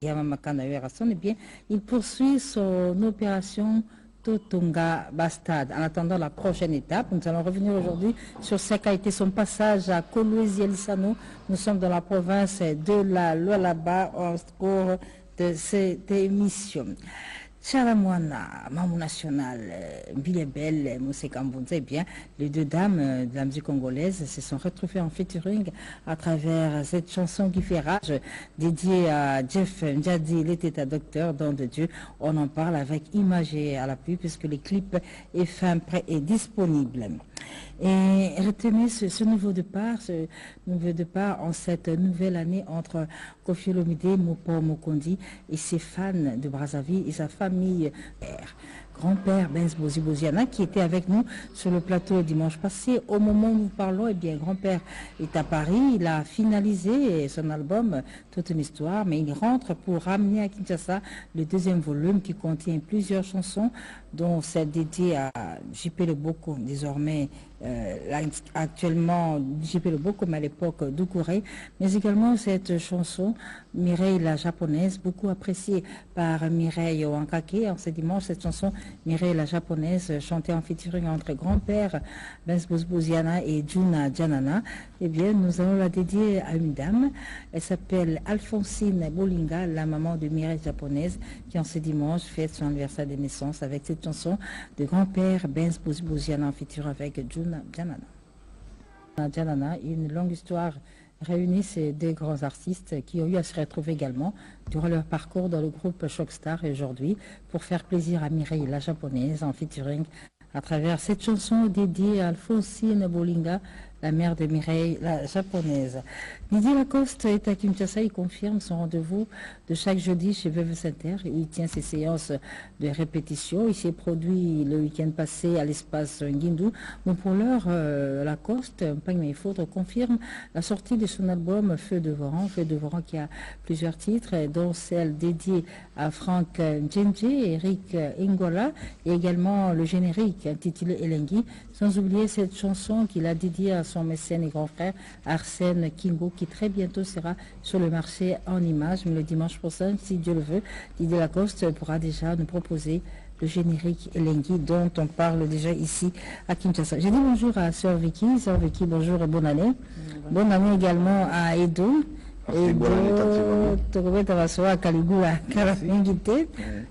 Yamamakanda Verasson, eh bien, il poursuit son opération Totonga Bastade. En attendant la prochaine étape, nous allons revenir aujourd'hui sur ce qu'a été son passage à Kolwezi-Elisano. Nous sommes dans la province de la Lualaba au cours de cette émission. Chalamwana, Mamou National, Bilebel, Moussé Kambunze, eh bien, les deux dames de la musique congolaise se sont retrouvées en featuring à travers cette chanson qui fait rage, dédiée à Jeff Ndjadi, il était un docteur, don de Dieu. On en parle avec Imagé à l'appui, puisque les clips est fin prêt et disponible. Et retenez ce nouveau départ en cette nouvelle année entre Koffi Olomide, Mopo Mokondi et ses fans de Brazzaville et sa famille. Grand-père Benz Boziana qui était avec nous sur le plateau dimanche passé. Au moment où nous parlons, eh bien, grand-père est à Paris. Il a finalisé son album Toute une histoire, mais il rentre pour ramener à Kinshasa le deuxième volume qui contient plusieurs chansons, dont celle dédiée à JP Leboko, désormais actuellement JP Leboko, mais à l'époque Doucouré, mais également cette chanson Mireille la japonaise, beaucoup appréciée par Mireille Wankake. En ce dimanche, cette chanson Mireille la japonaise, chantée en featuring entre grand-père Benz Boziana et Juna Janana, eh bien, nous allons la dédier à une dame. Elle s'appelle Alphonsine Bolinga, la maman de Mireille japonaise, qui en ce dimanche fête son anniversaire de naissance avec cette chanson de grand-père Benz Boziana en featuring avec Juna Janana. Janana, une longue histoire réunit ces deux grands artistes qui ont eu à se retrouver également durant leur parcours dans le groupe Shockstar et aujourd'hui pour faire plaisir à Mireille la japonaise en featuring à travers cette chanson dédiée à Alphonsine Bolinga, la mère de Mireille la japonaise. Didier Lacoste est à Kinshasa, il confirme son rendez-vous de chaque jeudi chez Veuve Saint-Terre. Il tient ses séances de répétition. Il s'est produit le week-end passé à l'espace Nguindou. Mais pour l'heure, Lacoste, confirme la sortie de son album Feu de Voran qui a plusieurs titres, dont celle dédiée à Franck Ndjenje et Eric Ingola, et également le générique intitulé Elengi, sans oublier cette chanson qu'il a dédiée à son mécène et grand frère Arsène Kingo, qui très bientôt sera sur le marché en images. Mais le dimanche prochain, si Dieu le veut, Didier Lacoste pourra déjà nous proposer le générique Elengi dont on parle déjà ici à Kinshasa. J'ai dit bonjour à Sœur Vicky. Sœur Vicky, bonjour et bonne année. Bonne année également à Edo.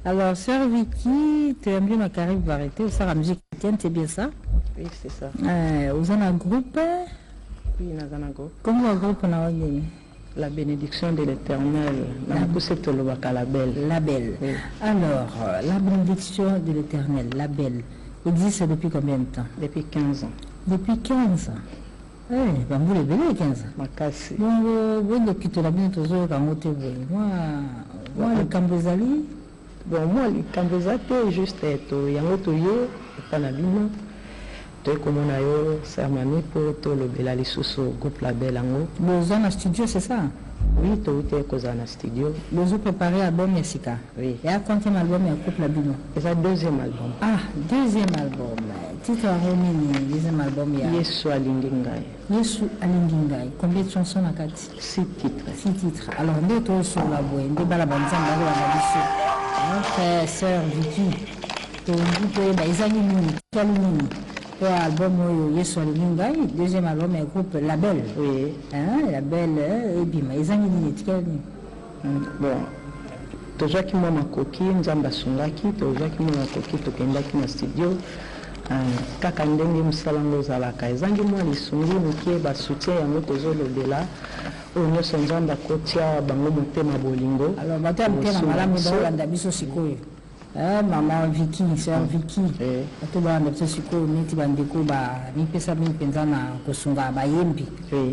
Alors, Sœur Vicky, tu aimes bien ma carrière variété, ou ça la musique chrétienne, c'est bien ça? Oui, c'est ça. Vous avez un groupe? Oui, nous avons un groupe. Comment un groupe on a eu? La bénédiction de l'Éternel. La belle. La belle. Oui. Alors, la bénédiction de l'Éternel, la belle, existe depuis combien de temps? Depuis 15 ans. Depuis 15 ans. Eh, ben vous les belle 15 ans. Ma casse. Bon, depuis tout la bien toujours quand vous êtes moi le Cambozali. Bon, moi le Cambozali juste to yango to yo pas na bino. To comme on a yo sermani pour to le bela les sous groupe la belle ango. Vous en studio c'est ça? Oui, to ute ko za na studio. Vous préparez album Yesika. Oui. Et à combien album et couple la bino? C'est ça deuxième album. Ah, deuxième album. Titre Romini, deuxième album ya. Yesu Alingingai. Yesu Alingingai. Combien de chansons na kati? 6 titres. 6 titres. Alors, on est tous sur la boue. On est la bande de la Notre sœur Vicky. Tu as des amis. Album Yesu Alingingai. Deuxième album est groupe La Belle. Oui. Hein, La Belle. Et bien, les amis. Bon. Tozaki mwana koki nzamba sungaki tozaki mwana koki tokendaki na studio kaka ndenge musalango ozalaka ezangi mwa lisungi mokie basoutien yango tozolobela oyo nyonso nzambe akotia bango motema bolingo. Alors bato ya motema malamu baolanda biso sikoyo mama Vicky, sœur Vicky bato balanda biso sikoyo neti bandeko mipesa bino mpenza na kosunga bayembi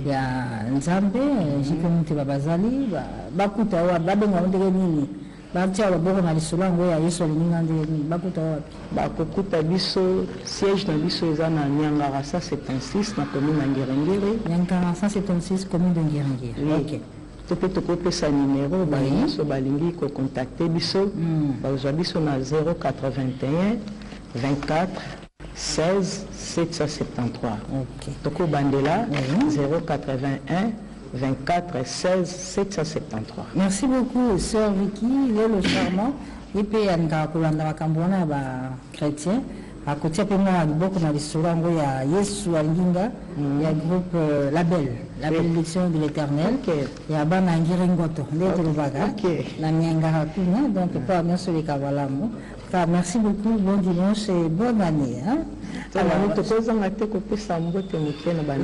ya nzambe jipe motema bazali bakuta oyo babenga ndenge nini batia loboko na lisolo yango ya Yesu alinginga ndenge bakuta wapi? Bakokuta biso siège na biso eza na Nyangara 176 na commune ya Ngirengere. Nyangara 176 commune de Ngirengere. OK. Tope tokopesa numéro bayiso balingi ko contacter biso bazwa biso na 081 24 16 773. OK. Toko bandela 081 24 16 773. Merci beaucoup, sœur Vicky. Il est le charmant. Il peut y avoir chrétien. À côté de moi, beaucoup de restaurants, il y a Yesu Anginga, il y a le groupe Label Lection de l'Éternel, il y a Banangiringoto, donc pas bien sûr les Kavalamo. Merci beaucoup, bon dimanche et bonne année. Alors,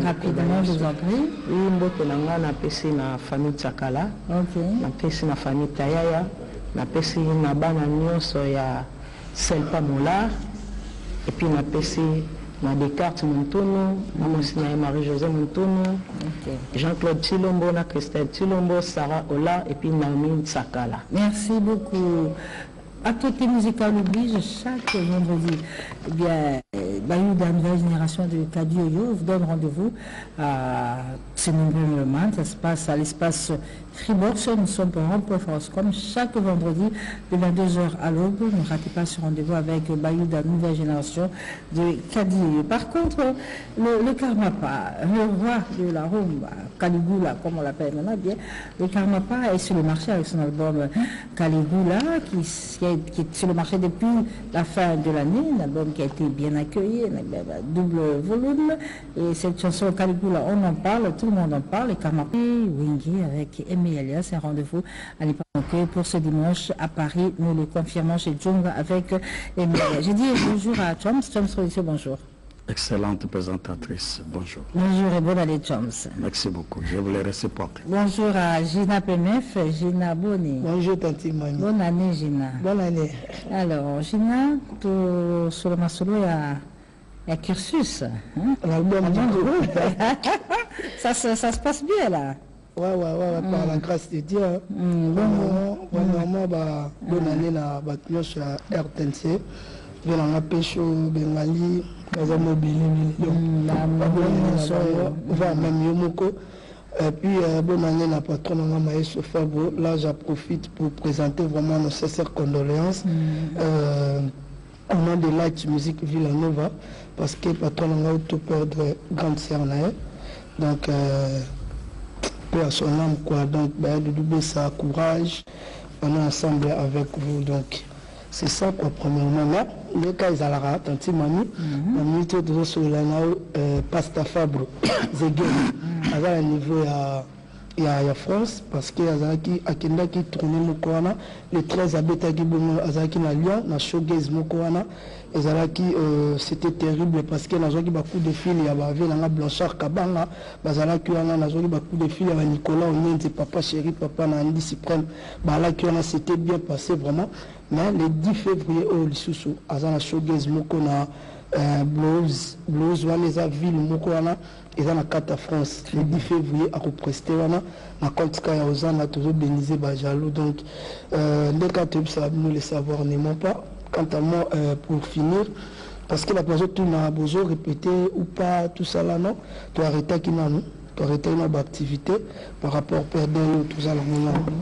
rapidement, je vous en prie. Na famille Tsakala, na famille Tayaya, na bana nyonso ya Selpa Molar, et puis na Descartes Montono, na Marie-José Montono, Jean-Claude Chilombo, na Christelle Chilombo, Sarah Ola, et puis Naomi Tsakala. Merci beaucoup. À côté musical oblige, chaque vendredi, eh bien, Bayou de la nouvelle génération de Kadioyo vous donne rendez-vous à ces nombreux moments. Ça se passe à l'espace Fribourg. Nous sommes pour Rond-Point France comme chaque vendredi de 22h à l'aube. Ne ratez pas ce rendez-vous avec Bayou de la nouvelle génération de Kadioyo. Par contre, le Karmapa, le roi de la rumba, Caligula, comme on l'appelle maintenant bien, le Karmapa est sur le marché avec son album Caligula qui est sur le marché depuis la fin de l'année, un album qui a été bien accueilli, un double volume. Et cette chanson Caligula, on en parle, tout le monde en parle. Et Karmapa Wingy avec Aimé Elias, un rendez-vous à ne pas manquer pour ce dimanche à Paris. Nous le confirmons chez Djunga avec Aimé Elias. J'ai dit bonjour à Choms. Choms, bonjour. Excellente présentatrice, bonjour. Bonjour et bonne année, Choms. Merci beaucoup, je vous les réciproque. Bonjour à Gina PMF, Gina Boni. Bonjour, Tanti Mani. Bonne année, Gina. Bonne année. Alors, Gina, sur le Masolo, il y a Cursus. Hein? L'album du groupe. ça se passe bien, là. Ouais, par la grâce de Dieu. Bonne année, la bâtiment à RTNC. Je vais pêche au Bengali, dans un mobile. Et puis, bonne année, la patronne Maïs Fabro. Là, j'en profite pour présenter vraiment nos sincères condoléances. Au nom de Light Music Villanova, parce que patronne a tout perdre grande sœur. Donc, peu à son âme, quoi. Donc, de doubler sa courage, on est ensemble avec vous. Donc, c'est ça quoi, premièrement. Là, les cas, ils allaient tanti mami, la minute de sur la pasta Fabro, Zegel, à un niveau il y a France, parce que Akenda qui tournait Mokoana, les 13 abeta qui bon Azaki na Lyon, na showgaze Mokoana, c'était terrible parce que dans beaucoup de filles, il y avait Blanchard Kabanga, bazalaki na beaucoup de filles, il y avait Nicolas Onyenze, papa chéri, papa Nandi Cyprien, c'était bien passé vraiment. Mais le 10 février, au Lissoussou, à la showgaze Mokona, Blues, Waneza Ville Mokona, et dans la carte France, le 10 février, à represter, na compte Kaya Ozana, toujours bénisé Bajalo. Donc, les cartes, nous le savoir n'aimons pas. Quant à moi, pour finir, parce que la personne, tu n'as besoin de répéter ou pas, tout ça là, non, tu as arrêté qui n'a nous, tu as arrêté une activité par rapport à perdre tout ça là,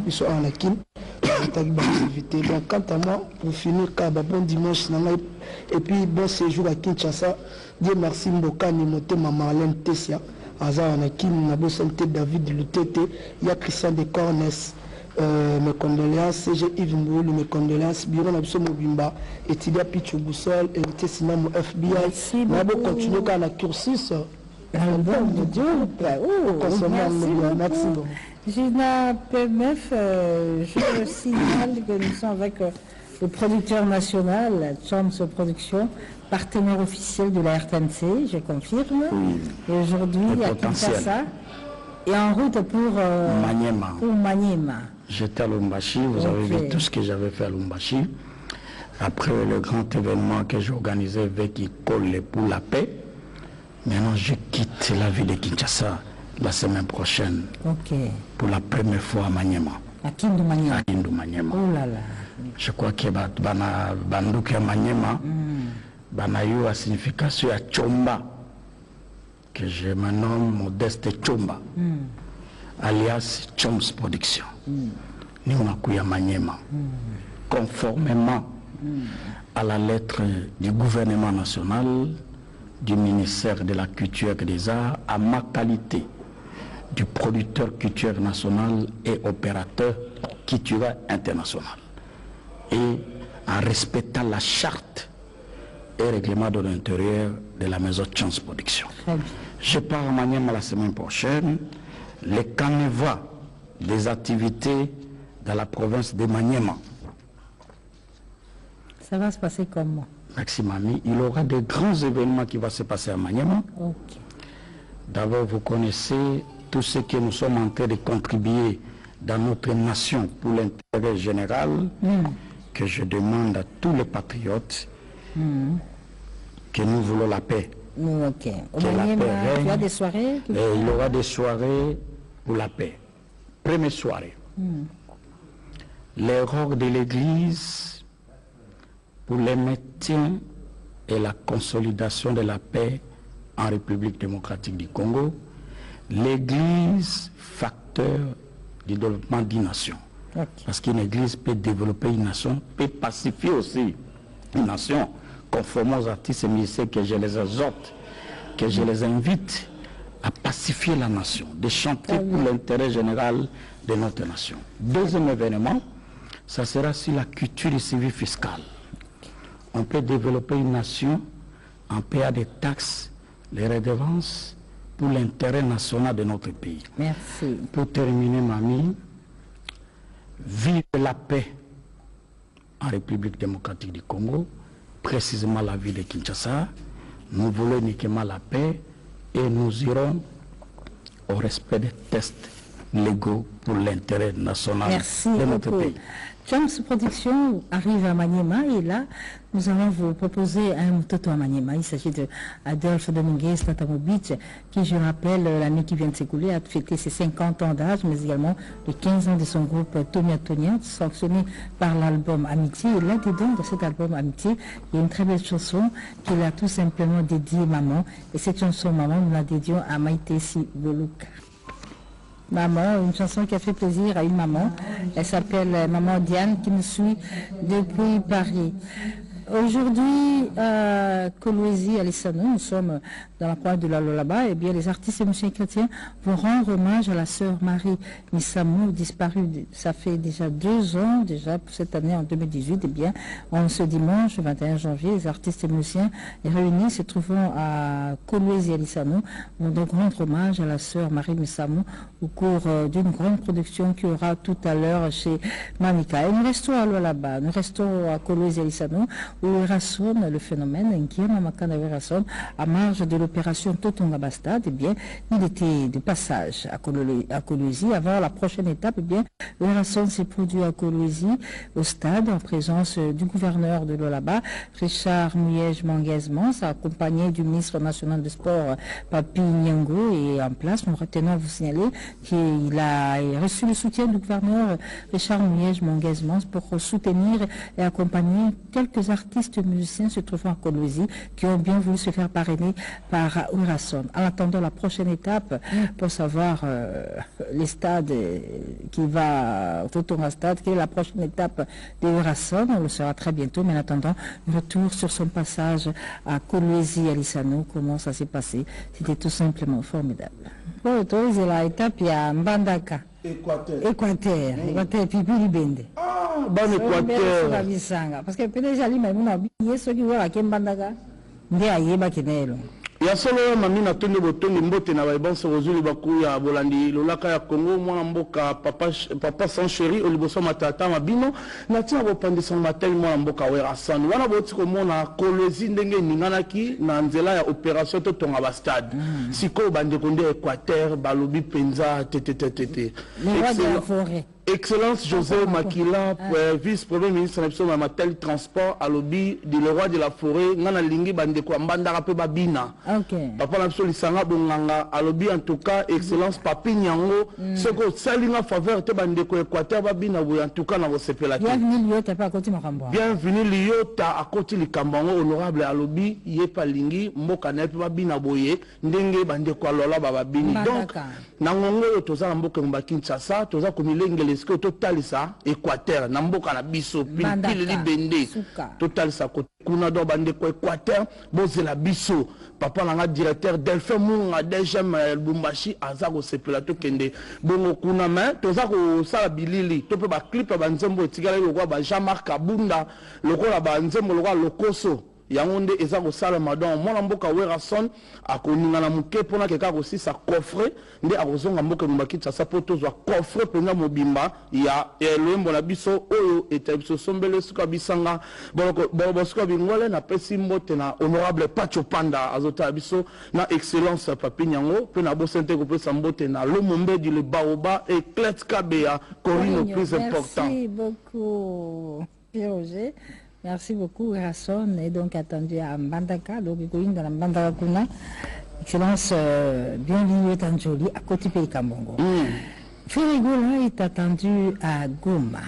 ils sont en équipe. Donc, quant à moi, pour finir, bon dimanche, et puis bon séjour à Kinshasa, Dieu merci, Mbokani, Moté, Marlène Tessia, Azar Anakin, Nabo Santé, David Lutete, il y a Christian de Cornes, mes condoléances, CG Yves Mboulou, mes condoléances, Biron Abso Mobimba, et Tidia Pichou Boussol, et Tessinamo FBI, Nabo continue qu'à la cursus. Album de Dieu, merci beaucoup. Gina PMF, je signale que nous sommes avec le producteur national, Choms Production, partenaire officiel de la RTNC, je confirme. Et aujourd'hui, à Kinshasa, et en route pour Maniema. J'étais à Lumbashi, vous avez vu tout ce que j'avais fait à Lumbashi. Après le grand événement que j'ai organisé avec Icole pour la paix, maintenant je quitte la ville de Kinshasa la semaine prochaine pour la première fois à Maniema. À Kindu Maniema. Oh là là. Je crois que Bandouki à Maniema, Banayo a signification à Chomba, que je me nomme Modeste Chomba, alias Choms Production. Nous on a Maniema, conformément à la lettre du gouvernement national, du ministère de la Culture et des Arts, à ma qualité du producteur culturel national et opérateur culturel international. Et en respectant la charte et règlement de l'intérieur de la maison Chance Production. Je pars à Maniema la semaine prochaine. Les canevas des activités dans la province de Maniema. Ça va se passer comment? Maxime Ami, il y aura de grands événements qui vont se passer à Maniema. Okay. D'abord, vous connaissez tout ce que nous sommes en train de contribuer dans notre nation pour l'intérêt général, que je demande à tous les patriotes que nous voulons la paix. Ok. Que la paix règne. Il y a des soirées Et il y aura des soirées pour la paix. Première soirée. L'erreur de l'Église pour le maintien et la consolidation de la paix en République démocratique du Congo. L'Église, facteur du développement d'une nation. Okay. Parce qu'une Église peut développer une nation, peut pacifier aussi une nation, conformément aux artistes et musiciens que je les exhorte, que je les invite à pacifier la nation, de chanter pour l'intérêt général de notre nation. Deuxième événement, ça sera sur la culture et civile fiscale. On peut développer une nation en payant des taxes, les redevances pour l'intérêt national de notre pays. Merci. Pour terminer, mamie, vive la paix en République démocratique du Congo, précisément la ville de Kinshasa. Nous voulons uniquement la paix et nous irons au respect des tests légaux pour l'intérêt national de notre pays. Chance Production arrive à Maniema et là, nous allons vous proposer un mototo à Maniema. Il s'agit de Adolphe Dominguez Tatamovic, qui, je rappelle, l'année qui vient de s'écouler, a fêté ses 50 ans d'âge, mais également les 15 ans de son groupe Tonia Tonia, sanctionné par l'album Amitié. Et là-dedans, dans cet album Amitié, il y a une très belle chanson qu'il a tout simplement dédiée Maman. Et cette chanson Maman, nous la dédions à Maïté Siboluka. Maman, une chanson qui a fait plaisir à une maman. Elle s'appelle Maman Diane, qui nous suit depuis Paris. Aujourd'hui, à Kolwezi, à Lissano, nous sommes dans la pointe de la Lolaba, et bien les artistes et musiciens chrétiens vont rendre hommage à la sœur Marie Missamou, disparue, ça fait déjà 2 ans, déjà pour cette année en 2018, et bien en ce dimanche, 21 janvier, les artistes et musiciens réunis se trouvant à Kolwezi, à Lissano, vont donc rendre hommage à la sœur Marie Missamou au cours d'une grande production qui aura tout à l'heure chez Mamika. Et nous restons à Lolaba, nous restons à Kolwezi, à Lissano, où Erasson, le phénomène inquiet, Mamakana Erasson, à marge de l'opération Totonga Bastade, eh bien, il était de passage à Kolwezi. Avant la prochaine étape, eh bien, Erasson s'est produit à Kolwezi, au stade, en présence du gouverneur de l'Olaba, Richard Mouyej Manguez-Mans, accompagné du ministre national des Sports, Papi Nyango, et en place, nous retenons à vous signaler qu'il a reçu le soutien du gouverneur Richard Mouyej Manguez-Mans pour soutenir et accompagner quelques artistes musiciens se trouvant à Kolwezi qui ont bien voulu se faire parrainer par Erasson. En attendant la prochaine étape, pour savoir les stades qui va, Totonga Stade, quelle est la prochaine étape de Erasson, on le saura très bientôt, mais en attendant, retour sur son passage à Kolwezi, à Lissano, comment ça s'est passé. C'était tout simplement formidable. Bon, c'est la étape, il y a Mbandaka. Équateur, Pipi Libende. Bon Équateur. Parce que peut-être ali mais muna biye soki wala kembandaka nde ayeba kenelo. Ya solo mami na tondo botongi mbote na baibonso ozuli bakuya bolandi lolaka ya Congo mwana mboka papa sans chéri oliboso matata mabino na tina bopandisa matel mwana mboka Erasson wana boti ko mona Kolwezi ndenge ninganaki na nzela ya opération Totonga ba stade siko bande konde Équateur balobi penza tete. Excellence José Makila, vice-premier ministre de Matel Transport, à lobby du roi de la forêt, Nana Lingi Bandeko Mbandara Pe Babina. Papa Napso Lisanga Bonganga, à lobby en tout cas, Excellence Papi Nyango, ce que Salinga faveur te Bandeko Équateur Babina, en tout cas, dans vos CPLAT. Bienvenue Liota à côté Makambo. Bienvenue Liota à côté de Kambango, honorable à lobby, Yepa Lingi, Mokane Pe Babina Boye, Ndenge Bandeko Lola Bababini. Donc, Nangongo, Toza Mboke Mbakin Chassa, Toza Komilenge kende ce que total ça Équateur na mboka na biso pile libende total ça kuna do bande ko Équateur bozela biso papa nanga directeur Delphin Munga DGM Lubumbashi aza ko sepela to kende bongo kuna mais toza ko sala bilili to pe ba clip ba nzembo etikala lokwa ba Jean-Marc Kabunda lokola ba nzembo lokwa lokoso yangonde eza ko sala madon mona mboka Werason akoninga na muke pona keka ko sisa coffre nde akozonga mboka mbakitsa sa poto zwa coffre pena mobimba ya elembo na biso oyo etabso sombele suka bisanga bolo suka bingole na pesi mbote na honorable Pacho Panda azota biso na excellence papi nyango pe na bosente ko pesa mbote na Lomombe du le Baoba et Clet Kabea Corino plus important. Merci beaucoup Roger. Merci beaucoup, Rasson est donc attendu à Mbandaka, donc dans la Mbandaka Kuna. Excellence, bienvenue Tanjoli, à côté Pays Kambongo. Ferregola est attendu à Goma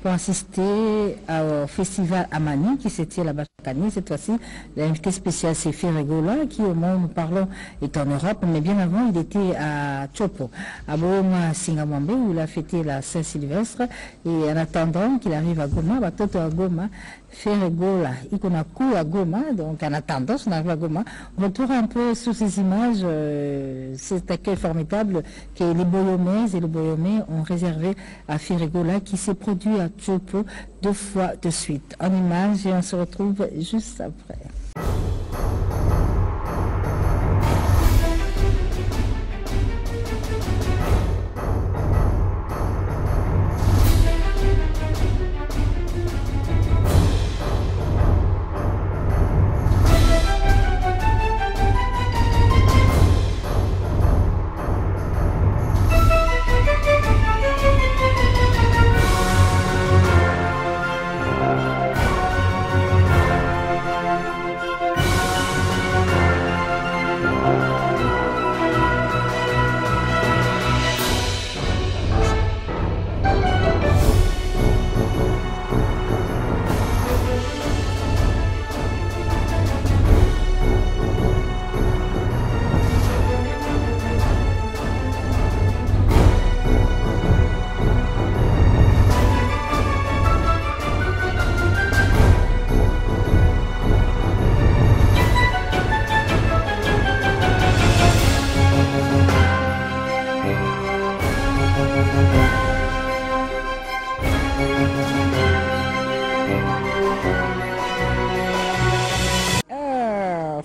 pour assister au festival Amani qui se tient là-bas chaque année. Cette fois-ci, l'invité spécial c'est Ferregola qui au moment où nous parlons est en Europe, mais bien avant il était à Chopo, à Boma Singamwambe où il a fêté la Saint-Sylvestre et en attendant qu'il arrive à Goma, Batoto à Goma, Ferregola, Ikonaku à Goma, donc en attendant son arrivée à Goma, on retourne un peu sur ces images, cet accueil formidable que les Boyomais et les Boyomais ont réservé à Ferregola qui s'est produit à Chopo 2 fois de suite. En image et on se retrouve juste après.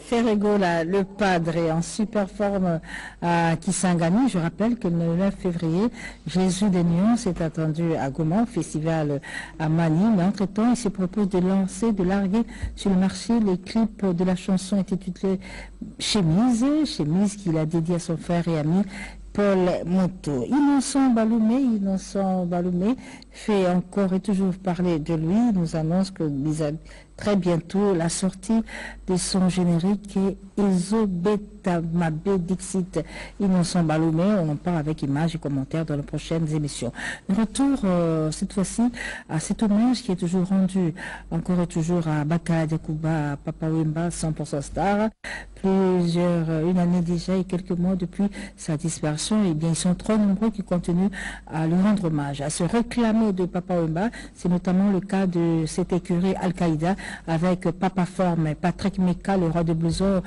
Ferregola, le padre en super forme à Kisangani. Je rappelle que le 9 février, Jésus des Nuances est attendu à Goma, festival à Mani. Mais entre-temps, il se propose de lancer, de larguer sur le marché les clips de la chanson intitulée Chemise qu'il a dédié à son frère et ami Paul Moto. Innocent Baloumé fait encore et toujours parler de lui. Il nous annonce que très bientôt la sortie de son générique Ezobeta Mabé Dixit Innocent Baloumé. On en parle avec images et commentaires dans les prochaines émissions. Retour cette fois-ci à cet hommage qui est toujours rendu encore et toujours à Baka Diakouba, à Papa Wemba 100% star. Une année déjà et quelques mois depuis sa disparition, et bien ils sont trop nombreux qui continuent à lui rendre hommage, à se réclamer de Papa Wemba. C'est notamment le cas de cette écurie Al-Qaïda avec Papa Forme, Patrick Meka, le roi de blouson,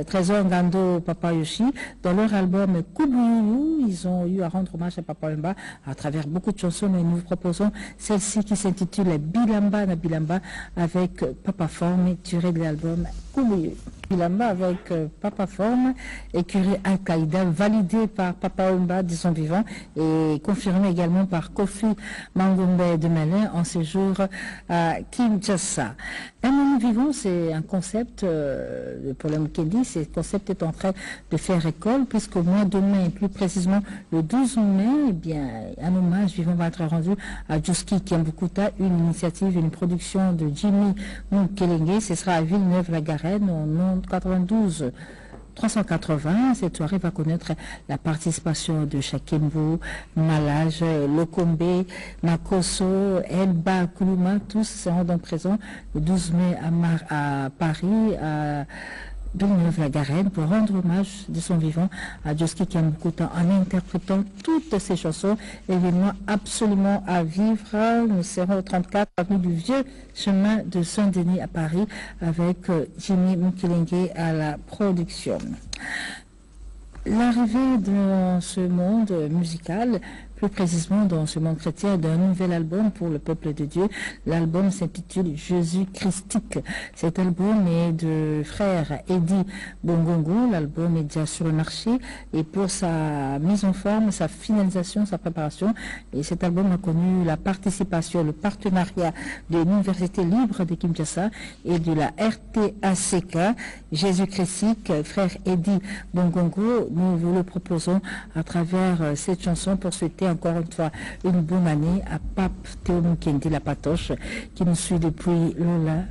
Trésor Ngando, Papa Yoshi. Dans leur album Kubuyu, ils ont eu à rendre hommage à Papa Wemba à travers beaucoup de chansons, mais nous vous proposons celle-ci qui s'intitule Bilamba na Bilamba avec Papa Forme, tirée de l'album Kubuyu. Bilamba avec Papa Forme, écurie Al-Qaïda, validé par Papa Wemba de son vivant et confirmé également par Kofi Mangombe de Malin en séjour à Kinshasa. Un moment vivant, c'est un concept, pour le Mukendi, ce concept est en train de faire école, puisqu'au mois de mai, plus précisément le 12 mai, eh bien, un hommage vivant va être rendu à Djoski Kiambukuta, une initiative, une production de Jimmy Mukelenge. Ce sera à Villeneuve-la-Garenne, au nom 92 380. Cette soirée va connaître la participation de Shakembo, Malage, Lokombe, Makoso, Elba, Koulouma. Tous seront donc présents le 12 mai à Paris, à Villeneuve-la-Garenne pour rendre hommage de son vivant à Dioski qui aime beaucoup de temps en interprétant toutes ces chansons. Événement absolument à vivre. Nous serons au 34 avenue du Vieux Chemin de Saint-Denis à Paris avec Jimmy Mukilengue à la production. L'arrivée dans ce monde musical, plus précisément dans ce monde chrétien, d'un nouvel album pour le peuple de Dieu. L'album s'intitule Jésus Christique. Cet album est de frère Eddie Bongongo. L'album est déjà sur le marché et pour sa mise en forme, sa finalisation, sa préparation. Et cet album a connu la participation, le partenariat de l'Université libre de Kinshasa et de la RTACK. Jésus Christique, frère Eddie Bongongo, nous vous le proposons à travers cette chanson pour souhaiter encore une fois une bonne année à Pape Théo Mukendi la Patoche qui nous suit depuis Lola.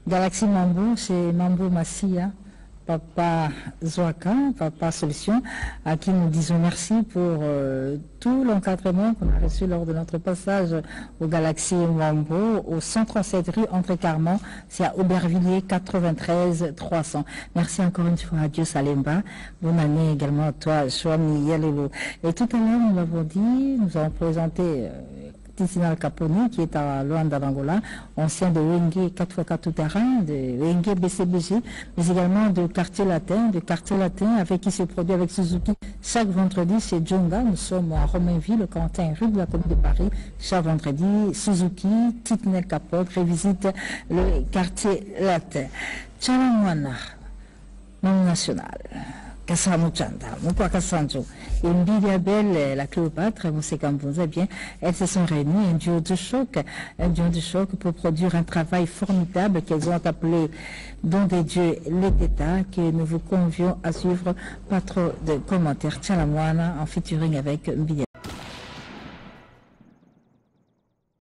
Galaxy Mambo, c'est Mambo Massia, Papa Zoaka, Papa Solution, à qui nous disons merci pour tout l'encadrement qu'on a reçu lors de notre passage au Galaxy Mambo, au 137 rue André Carman, c'est à Aubervilliers 93 300. Merci encore une fois à Dieu Salemba. Bonne année également à toi, Chouami Yalelo. Et tout à l'heure, nous l'avons dit, nous avons présenté Tissinal Caponi, qui est à Luanda d'Angola, ancien de Wenge 4x4 tout-terrain, de Wenge BCBG, mais également de Quartier Latin, avec qui se produit avec Suzuki chaque vendredi chez Djonga. Nous sommes à Romainville, le 41 rue de la Commune de Paris. Chaque vendredi, Suzuki, Titnel Capote révisite le Quartier Latin. Tchalamwana, nom national. Kassamo Chanda, Moupa Kassanjo, et Mbilia Belle, la Cléopâtre, Moussé Kambonza, bien, elles se sont réunies, un duo de choc pour produire un travail formidable qu'elles ont appelé Don des Dieux, l'État, que nous vous convions à suivre. Pas trop de commentaires. Tchalamwana en featuring avec Mbilia.